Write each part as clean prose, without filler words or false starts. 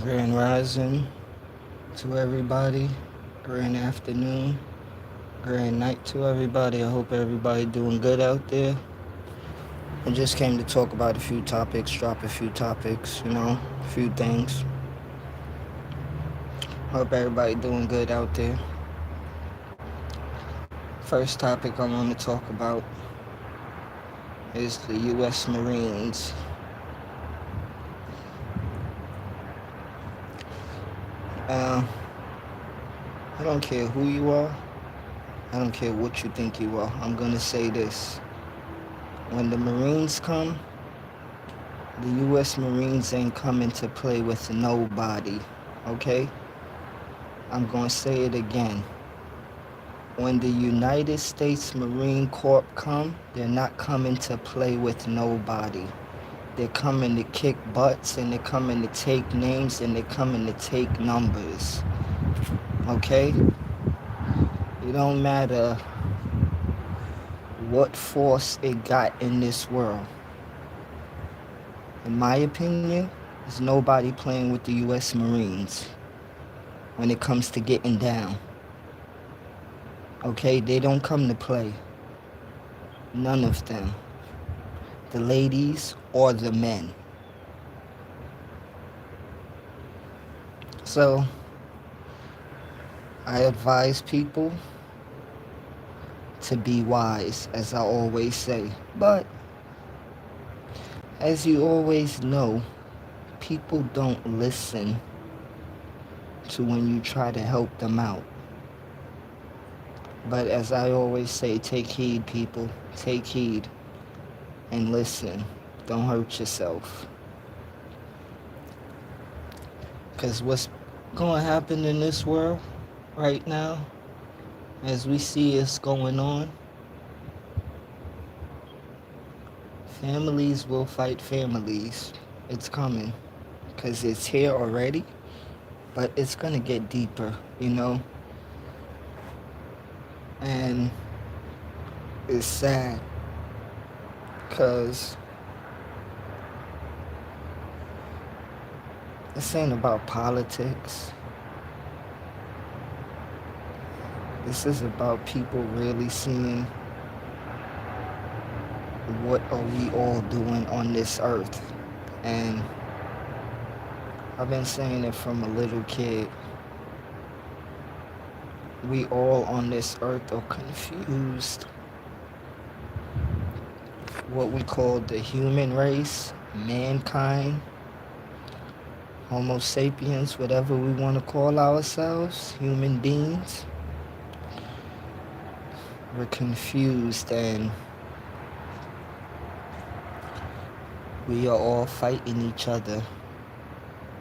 Grand Rising to everybody. Grand afternoon. Grand night to everybody. I hope everybody doing good out there. I just came to talk about a few topics, drop a few topics, a few things. Hope everybody doing good out there. First topic I want to talk about is the U.S. Marines. Uh, I don't care who you are. I don't care what you think you are. I'm going to say this. When the Marines come, the U.S. Marines ain't coming to play with nobody, okay? I'm going to say it again. When the United States Marine Corps come, they're not coming to play with nobody. They're coming to kick butts, and they're coming to take names, and they're coming to take numbers, okay? It don't matter what force it got in this world. In my opinion, there's nobody playing with the U.S. Marines when it comes to getting down. Okay, they don't come to play. None of them. The ladies or the men. So, I advise people to be wise, as I always say. But, as you always know, people don't listen to when you try to help them out. But as I always say, take heed, people. Take heed and listen. Don't hurt yourself. Because what's going to happen in this world right now, as we see it's going on, families will fight families. It's coming. Because it's here already. But it's going to get deeper, And it's sad. Because this ain't about politics. This is about people really seeing what are we all doing on this earth. And I've been saying it from a little kid. We all on this earth are confused. What we call the human race, mankind, Homo sapiens, whatever we want to call ourselves, human beings. We're confused, and we are all fighting each other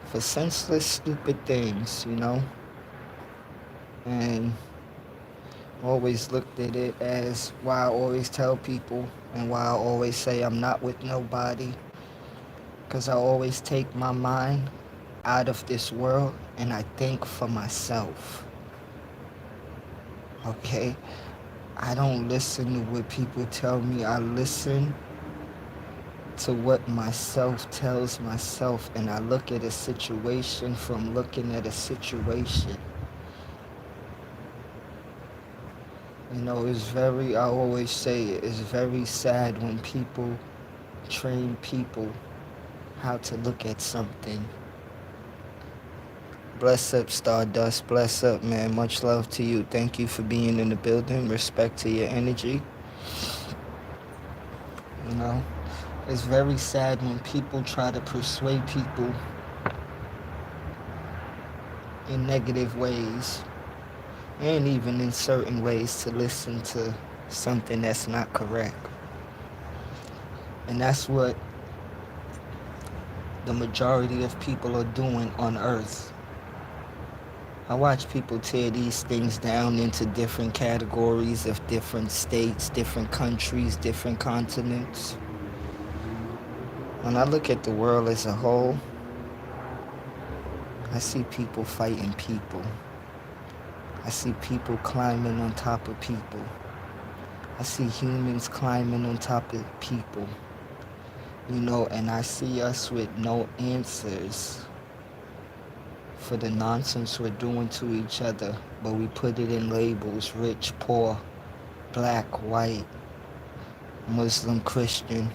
for senseless, stupid things, And always looked at it as why I always tell people and why I always say I'm not with nobody. Because I always take my mind out of this world and I think for myself. Okay? I don't listen to what people tell me. I listen to what myself tells myself, and I look at a situation from looking at a situation. I always say it's very sad when people train people how to look at something. Bless up, Stardust. Bless up, man. Much love to you. Thank you for being in the building. Respect to your energy. It's very sad when people try to persuade people in negative ways and even in certain ways to listen to something that's not correct. And that's what the majority of people are doing on Earth. I watch people tear these things down into different categories of different states, different countries, different continents. When I look at the world as a whole, I see people fighting people. I see people climbing on top of people. I see humans climbing on top of people. And I see us with no answers. for the nonsense we're doing to each other, but we put it in labels: rich, poor, black, white, Muslim, Christian.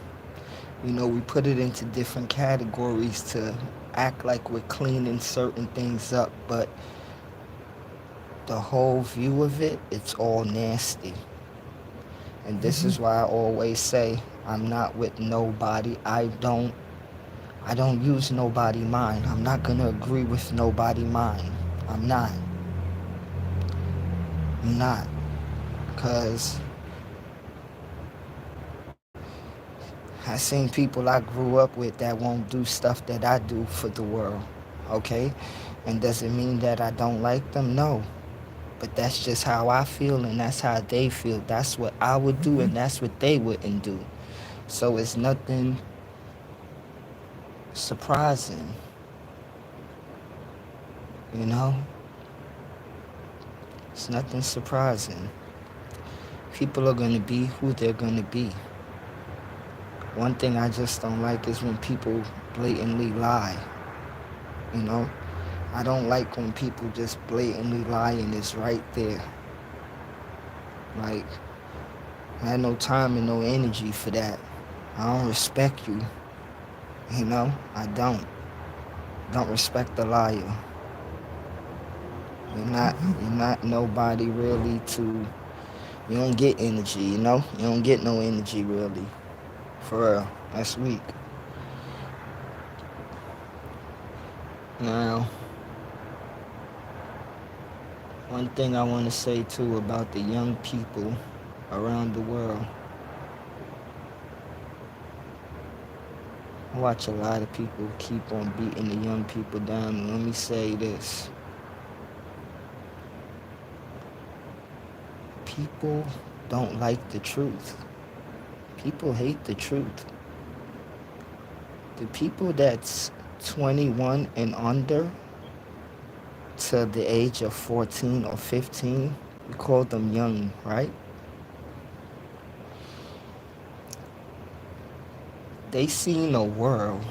You know, we put it into different categories to act like we're cleaning certain things up, but the whole view of it, it's all nasty. And this is why I always say I'm not with nobody. I don't use nobody mind. I'm not gonna agree with nobody mind. I'm not. I'm not. Cause I seen people I grew up with that won't do stuff that I do for the world. Okay? And does it mean that I don't like them? No. But that's just how I feel and that's how they feel. That's what I would do and that's what they wouldn't do. So it's nothing surprising. You know? It's nothing surprising. People are going to be who they're going to be. One thing I just don't like is when people blatantly lie. You know? I don't like when people just blatantly lie and it's right there. Like, I had no time and no energy for that. I don't respect you. You know? I don't. Don't respect the liar. You're not nobody really to, you don't get energy, you know? You don't get no energy really. For real. That's weak. Now, one thing I want to say too about the young people around the world. I watch a lot of people keep on beating the young people down. And let me say this. People don't like the truth. People hate the truth. The people that's 21 and under to the age of 14 or 15, we call them young, right? They seen a world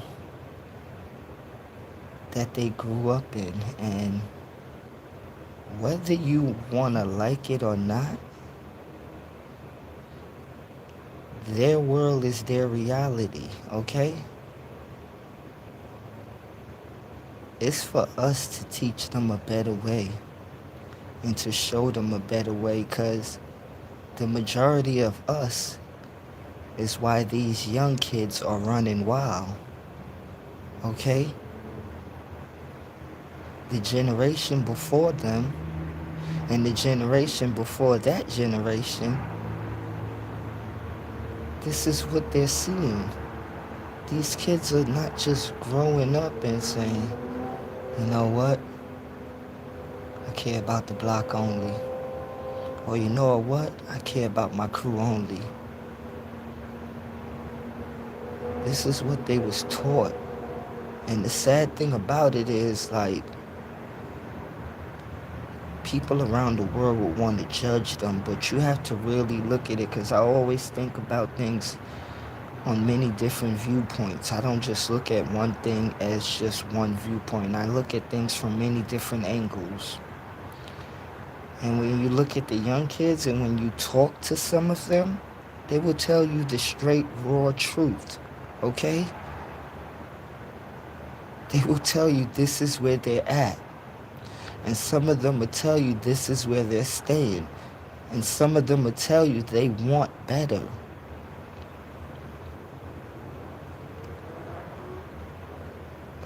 that they grew up in, and whether you want to like it or not, their world is their reality, okay? It's for us to teach them a better way and to show them a better way, because the majority of us is why these young kids are running wild, okay? The generation before them and the generation before that generation, this is what they're seeing. These kids are not just growing up and saying, you know what, I care about the block only. Or you know what, I care about my crew only. This is what they was taught. And the sad thing about it is, like, people around the world would want to judge them, but you have to really look at it, because I always think about things on many different viewpoints. I don't just look at one thing as just one viewpoint. I look at things from many different angles. And when you look at the young kids and when you talk to some of them, they will tell you the straight, raw truth, okay? They will tell you this is where they're at. And some of them will tell you this is where they're staying. And some of them will tell you they want better.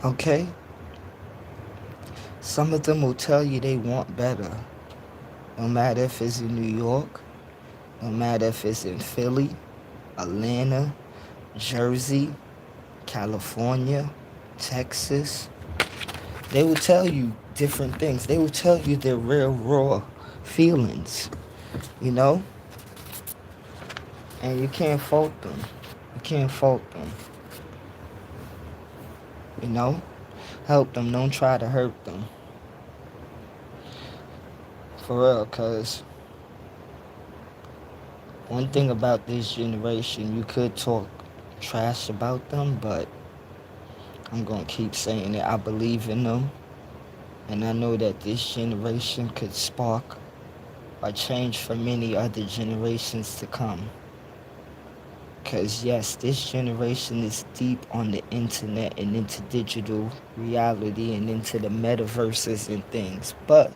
Okay? Some of them will tell you they want better. No matter if it's in New York, no matter if it's in Philly, Atlanta, Jersey, California, Texas. They will tell you different things. They will tell you their real, raw feelings, you know? And you can't fault them. You can't fault them. You know? Help them. Don't try to hurt them. For real, because one thing about this generation, you could talk trash about them, but I'm going to keep saying it. I believe in them. And I know that this generation could spark or change for many other generations to come. Because, yes, this generation is deep on the internet and into digital reality and into the metaverses and things. But,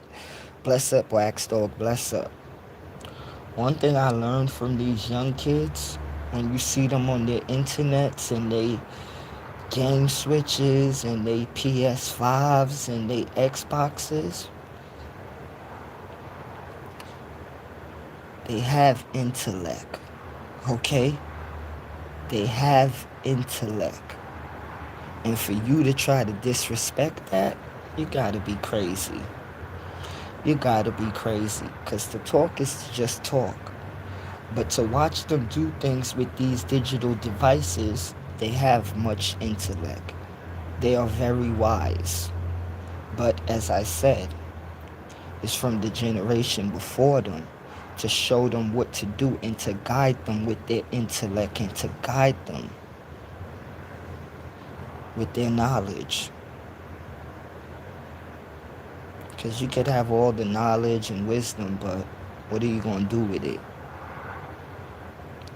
bless up, Wax Dog, bless up. One thing I learned from these young kids, when you see them on their internets and they game switches and they PS5s and they Xboxes, they have intellect, okay? They have intellect. And for you to try to disrespect that, you gotta be crazy. You gotta be crazy. Because to talk is to just talk. But to watch them do things with these digital devices, they have much intellect. They are very wise. But as I said, it's from the generation before them to show them what to do and to guide them with their intellect and to guide them with their knowledge. Because you could have all the knowledge and wisdom, but what are you going to do with it?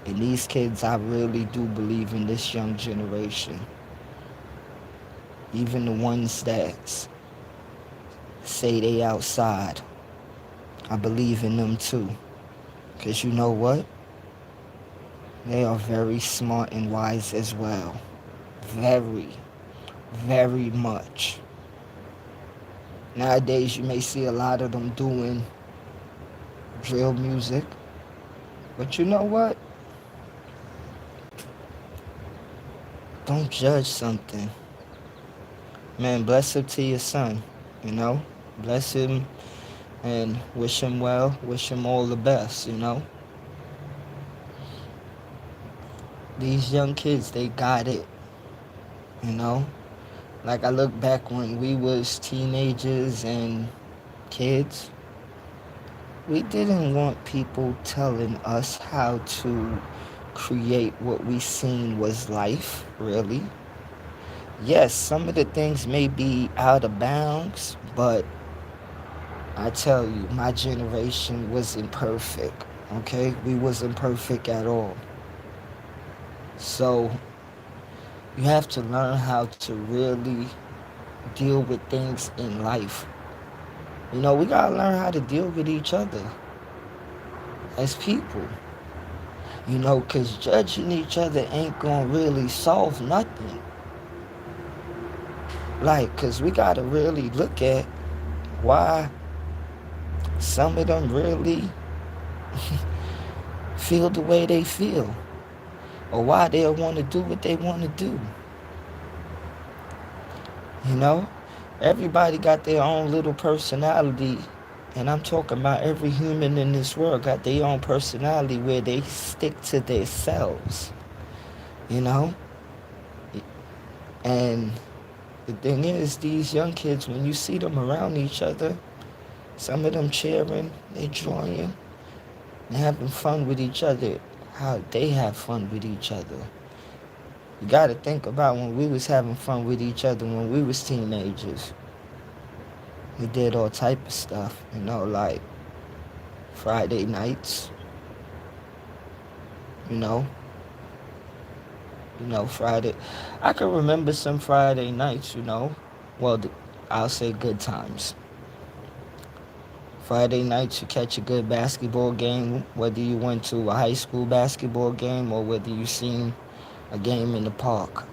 And these kids, I really do believe in this young generation. Even the ones that say they outside, I believe in them too. Because you know what? They are very smart and wise as well. Very, very much. Nowadays, you may see a lot of them doing drill music. But you know what? Don't judge something. Man, bless him to your son, you know? Bless him and wish him well. Wish him all the best, you know? These young kids, they got it, you know? Like I look back when we was teenagers and kids, we didn't want people telling us how to create what we seen was life, really. Yes, some of the things may be out of bounds, but I tell you, my generation wasn't perfect, okay? We wasn't perfect at all. So you have to learn how to really deal with things in life. You know, we gotta learn how to deal with each other as people. You know, because judging each other ain't gonna really solve nothing. Like, because we gotta really look at why some of them really feel the way they feel, or why they want to do what they want to do. You know, everybody got their own little personality, and I'm talking about every human in this world got their own personality where they stick to themselves, you know? And the thing is, these young kids, when you see them around each other, some of them cheering, they enjoying, and having fun with each other, how they have fun with each other. You gotta think about when we was having fun with each other when we was teenagers. We did all type of stuff, you know, like Friday nights, you know. Friday. I can remember some Friday nights, you know. Well, I'll say good times. Friday nights, you catch a good basketball game, whether you went to a high school basketball game or whether you seen a game in the park.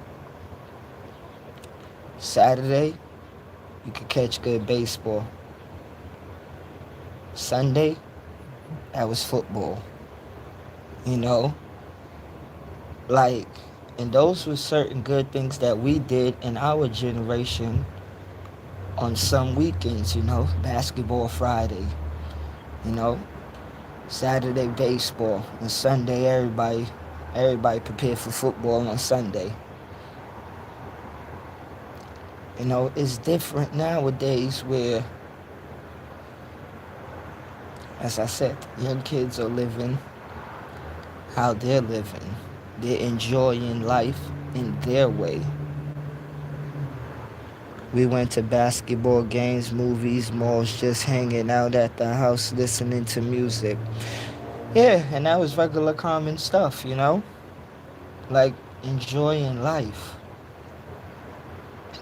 Saturday, you could catch good baseball. Sunday, that was football. You know? Like, and those were certain good things that we did in our generation on some weekends, you know? Basketball Friday, you know? Saturday baseball, and Sunday everybody prepared for football on Sunday. You know, it's different nowadays where, as I said, young kids are living how they're living. They're enjoying life in their way. We went to basketball games, movies, malls, just hanging out at the house, listening to music. Yeah, and that was regular common stuff, you know? Like enjoying life.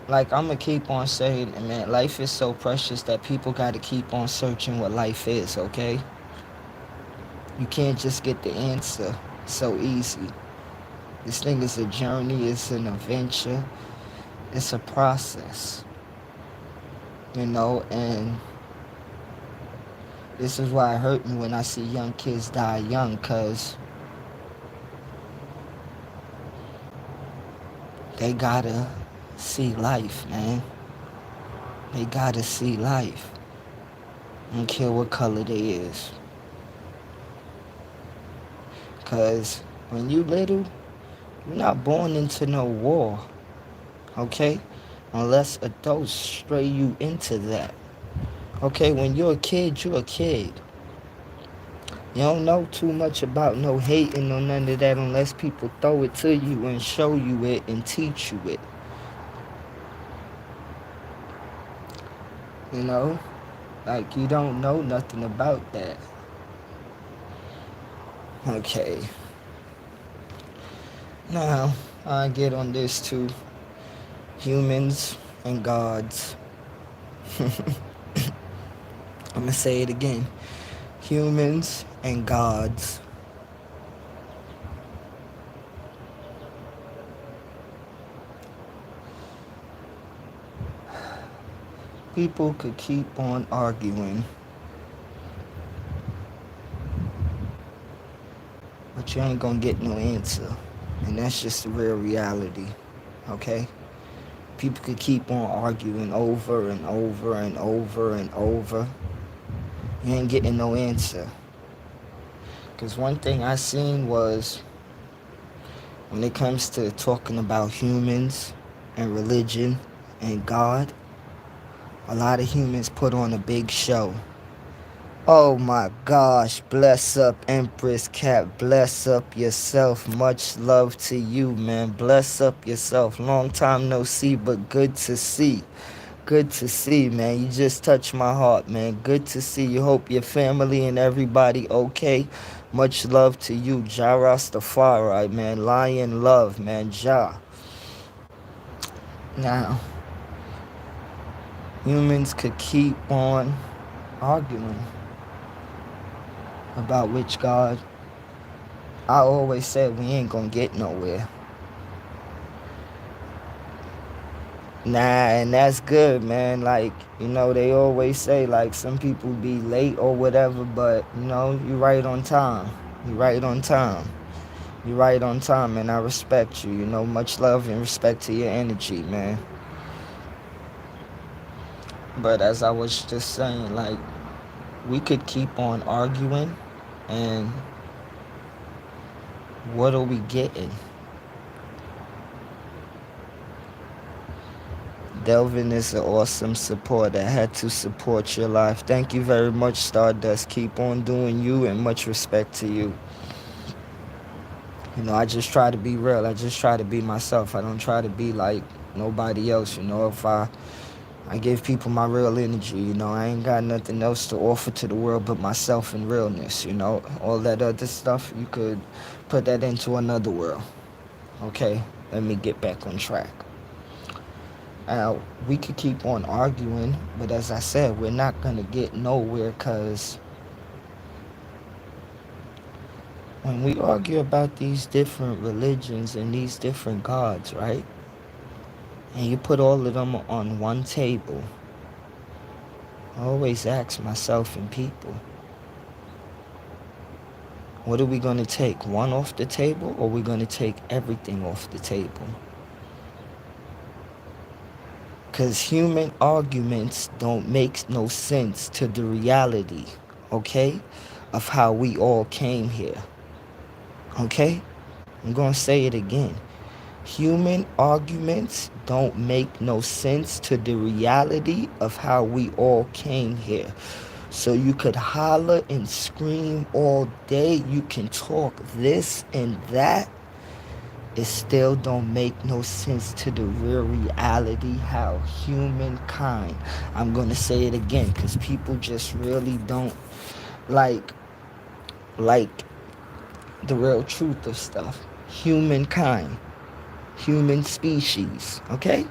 Like I'm gonna keep on saying, man, life is so precious that people gotta keep on searching what life is, okay? You can't just get the answer so easy. This thing is a journey, it's an adventure, it's a process, you know, and this is why it hurt me when I see young kids die young, because they gotta see life, man. They gotta see life. I don't care what color they is. Because when you little, you're not born into no war, okay? Unless adults stray you into that. Okay, when you're a kid, you're a kid. You don't know too much about no hating or none of that unless people throw it to you and show you it and teach you it. You know? Like, you don't know nothing about that. Okay. Now, I get on this too. Humans and gods. I'm gonna say it again. Humans and gods. People could keep on arguing, but you ain't gonna get no answer. And that's just the real reality, okay? People could keep on arguing over and over and over and over. You ain't getting no answer. Because one thing I seen was when it comes to talking about humans and religion and God, a lot of humans put on a big show. Oh my gosh, bless up Empress Cat, bless up yourself. Much love to you, man. Bless up yourself. Long time no see, but good to see. Good to see, man. You just touched my heart, man. Good to see you. Hope your family and everybody okay. Much love to you, Ja Rastafari, man. Lion love, man. Ja. Now, humans could keep on arguing about which God. I always said we ain't gonna get nowhere. Nah, and that's good, man. Like, you know, they always say, like, some people be late or whatever, but, you know, you right on time. You right on time. You right on time, and I respect you. You know, much love and respect to your energy, man. But as I was just saying, like, we could keep on arguing, and what are we getting? Delvin is an awesome supporter. I had to support your life. Thank you very much, Stardust. Keep on doing you, and much respect to you. You know, I just try to be real. I just try to be myself. I don't try to be like nobody else. You know, if I give people my real energy, you know, I ain't got nothing else to offer to the world but myself and realness, you know. All that other stuff, you could put that into another world. Okay, let me get back on track. Now, we could keep on arguing, but as I said, we're not going to get nowhere, because when we argue about these different religions and these different gods, right? And you put all of them on one table, I always ask myself and people, what are we going to take? One off the table, or are we going to take everything off the table? Because human arguments don't make no sense to the reality, okay, of how we all came here. Okay? I'm going to say it again. Human arguments don't make no sense to the reality of how we all came here. So you could holler and scream all day. You can talk this and that. it still don't make no sense to the real reality how humankind, I'm gonna say it again because people just really don't like like the real truth of stuff. Humankind, human species, okay?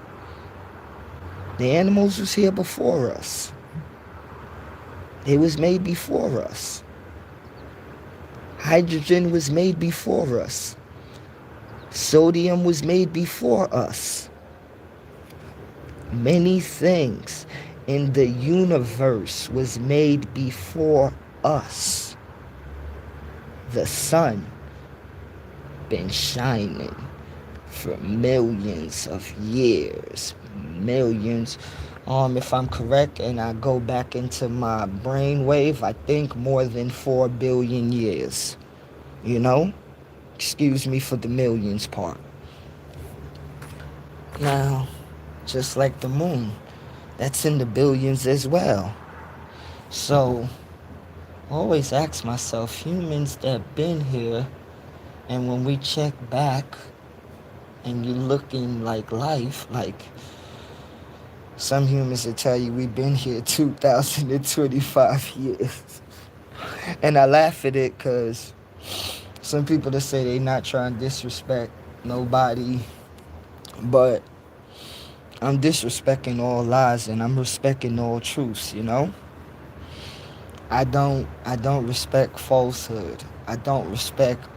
The animals was here before us. It was made before us. Hydrogen was made before us. Sodium was made before us. Many things in the universe was made before us. The sun been shining for millions of years. Millions. If I'm correct and I go back into my brainwave, I think more than 4 billion years. You know? Excuse me for the millions part. Now, just like the moon, that's in the billions as well. So, I always ask myself, humans that been here, and when we check back, and you looking like life, like some humans will tell you we've been here 2,025 years. And I laugh at it because some people that say they not trying to disrespect nobody, but I'm disrespecting all lies and I'm respecting all truths, you know? I don't respect falsehood. I don't respect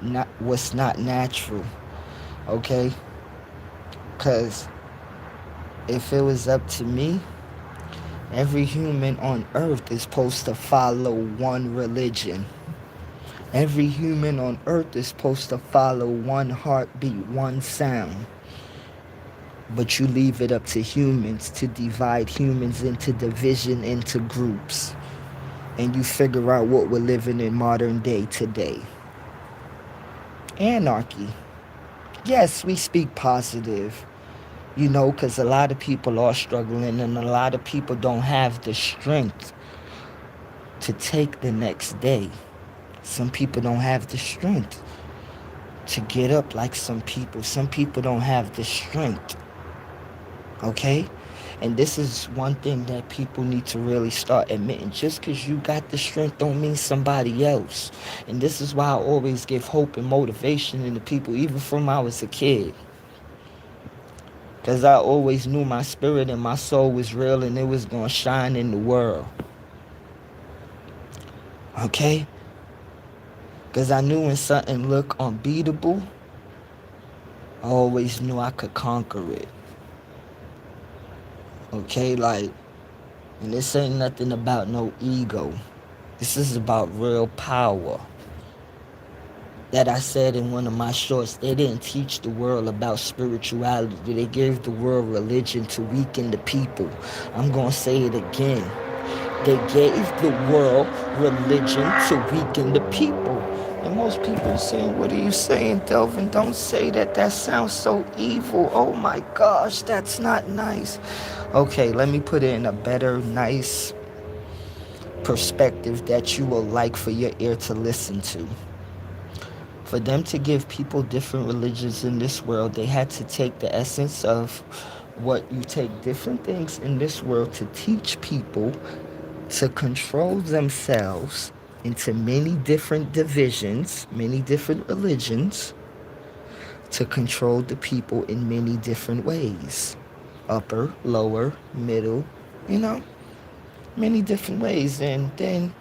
not what's not natural, okay? Because if it was up to me, every human on earth is supposed to follow one religion. Every human on earth is supposed to follow one heartbeat, one sound. But you leave it up to humans to divide humans into division, into groups. And you figure out what we're living in modern day today. Anarchy. Yes, we speak positive, you know, because a lot of people are struggling and a lot of people don't have the strength to take the next day. Some people don't have the strength to get up like some people. Some people don't have the strength, okay? And this is one thing that people need to really start admitting. Just because you got the strength don't mean somebody else. And this is why I always give hope and motivation in the people, even from when I was a kid. Because I always knew my spirit and my soul was real and it was going to shine in the world. Okay? Because I knew when something looked unbeatable, I always knew I could conquer it. Okay? Like, and this ain't nothing about no ego. This is about real power. That I said in one of my shorts, they didn't teach the world about spirituality. They gave the world religion to weaken the people. I'm going to say it again. They gave the world religion to weaken the people. And most people are saying, what are you saying, Delvin? Don't say that. That sounds so evil. Oh my gosh, that's not nice. Okay, let me put it in a better, nice perspective that you will like for your ear to listen to. For them to give people different religions in this world, they had to take the essence of what you take different things in this world to teach people to control themselves into many different divisions, many different religions, to control the people in many different ways. Upper, lower, middle, you know, many different ways. And then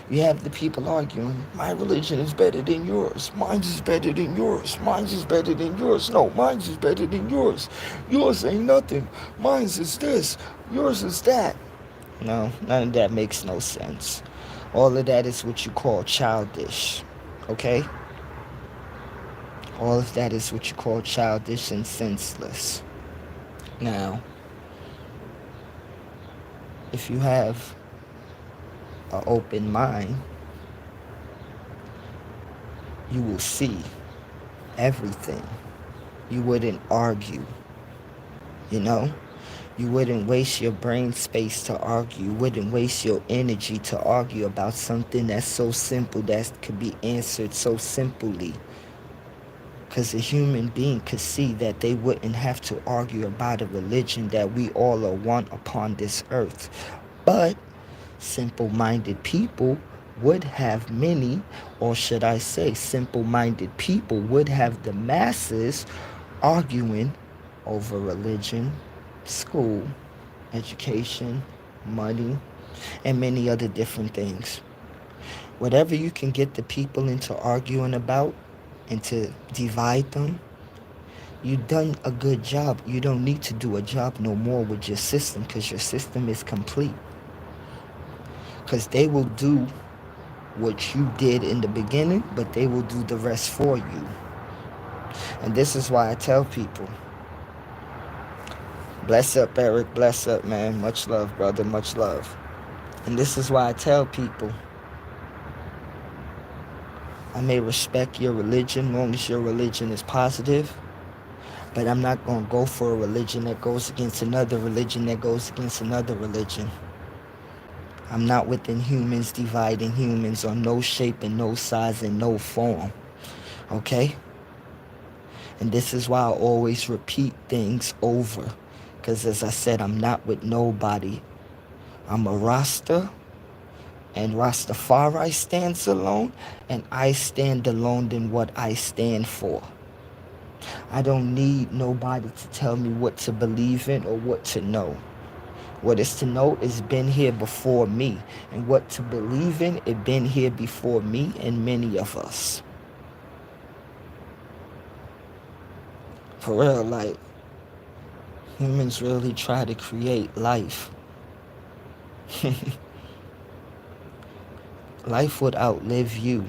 you have the people arguing, my religion is better than yours. Mine is better than yours. Mine is better than yours. No, mine is better than yours. Yours ain't nothing. Mine is this. Yours is that. No, none of that makes no sense. All of that is what you call childish, okay? All of that is what you call childish and senseless. Now, if you have an open mind, you will see everything. You wouldn't argue, you know? You wouldn't waste your brain space to argue. You wouldn't waste your energy to argue about something that's so simple that could be answered so simply. Because a human being could see that they wouldn't have to argue about a religion, that we all are one upon this earth. But simple-minded people would have many, or should I say, simple-minded people would have the masses arguing over religion, school, education, money, and many other different things. Whatever you can get the people into arguing about and to divide them, you've done a good job. You don't need to do a job no more with your system, because your system is complete. Because they will do what you did in the beginning, but they will do the rest for you. And this is why I tell people, bless up, Eric, bless up, man. Much love, brother, much love. And this is why I tell people, I may respect your religion long as your religion is positive, but I'm not going to go for a religion that goes against another religion that goes against another religion. I'm not within humans dividing humans on no shape and no size and no form. Okay? And this is why I always repeat things over. Because as I said, I'm not with nobody. I'm a Rasta. And Rastafari stands alone. And I stand alone in what I stand for. I don't need nobody to tell me what to believe in or what to know. What is to know is been here before me. And what to believe in, it been here before me and many of us. For real, like, humans really try to create life. Life would outlive you,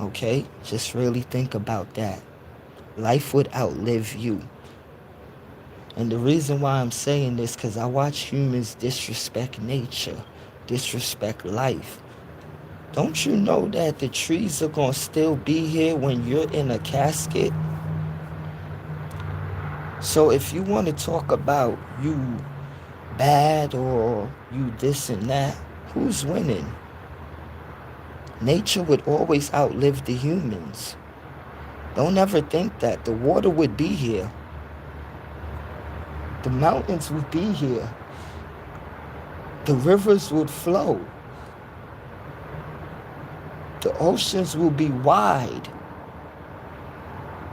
okay? Just really think about that. Life would outlive you. And the reason why I'm saying this, because I watch humans disrespect nature, disrespect life. Don't you know that the trees are going to still be here when you're in a casket? So if you want to talk about you bad or you this and that, who's winning? Nature would always outlive the humans. Don't ever think that. The water would be here. The mountains would be here. The rivers would flow. The oceans will be wide.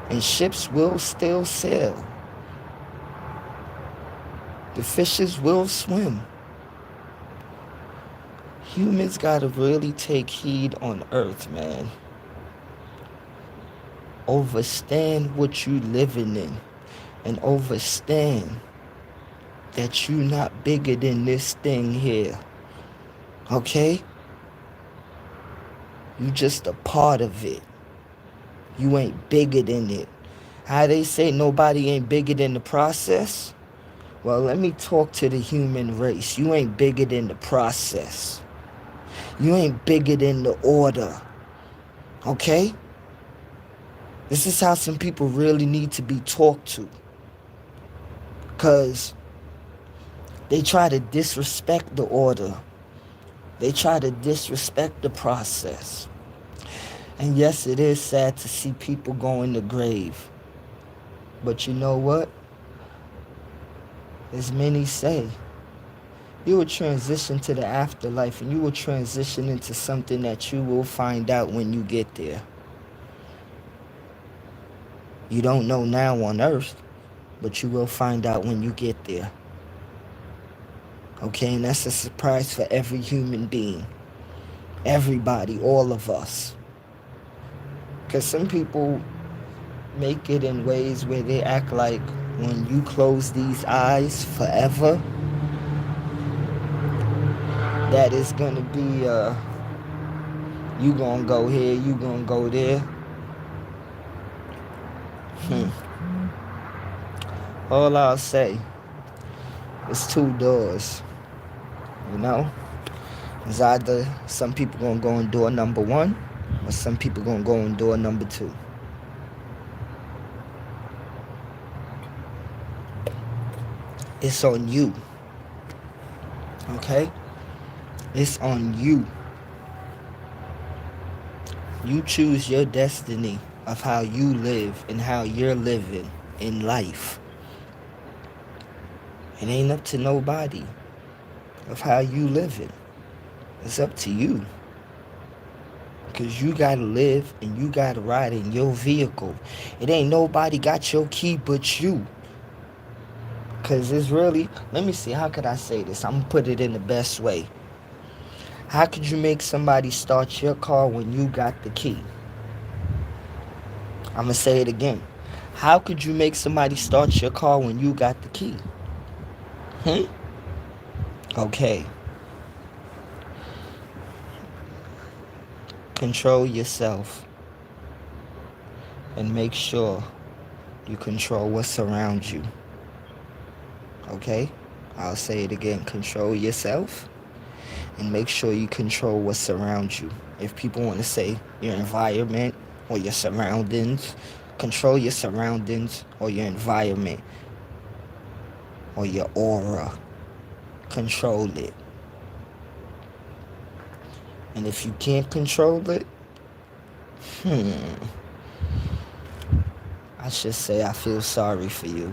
And ships will still sail. The fishes will swim. Humans gotta really take heed on earth, man. Overstand what you living in. And overstand that you not bigger than this thing here. Okay? You just a part of it. You ain't bigger than it. How they say nobody ain't bigger than the process? Well, let me talk to the human race. You ain't bigger than the process. You ain't bigger than the order. Okay? This is how some people really need to be talked to. Because they try to disrespect the order. They try to disrespect the process. And yes, it is sad to see people go in the grave. But you know what? As many say, you will transition to the afterlife, and you will transition into something that you will find out when you get there. You don't know now on earth, but you will find out when you get there. Okay, and that's a surprise for every human being. Everybody, all of us. Because some people make it in ways where they act like when you close these eyes forever, that is going to be, you going to go here, you going to go there. All I'll say is 2 doors, you know? It's either some people going to go in door number 1 or some people going to go in door number 2. It's on you. Okay? It's on you. You choose your destiny. of how you live and how you're living in life. It ain't up to nobody of how you living. It's up to you. Because you got to live and you got to ride in your vehicle. It ain't nobody got your key but you. Because it's really, let me see, how could I say this? I'm going to put it in the best way. How could you make somebody start your car when you got the key? I'm going to say it again. How could you make somebody start your car when you got the key? Okay. Control yourself and make sure you control what's around you. Okay? I'll say it again. Control yourself and make sure you control what's around you. If people want to say your environment or your surroundings, control your surroundings or your environment or your aura. Control it. And if you can't control it, I should say I feel sorry for you.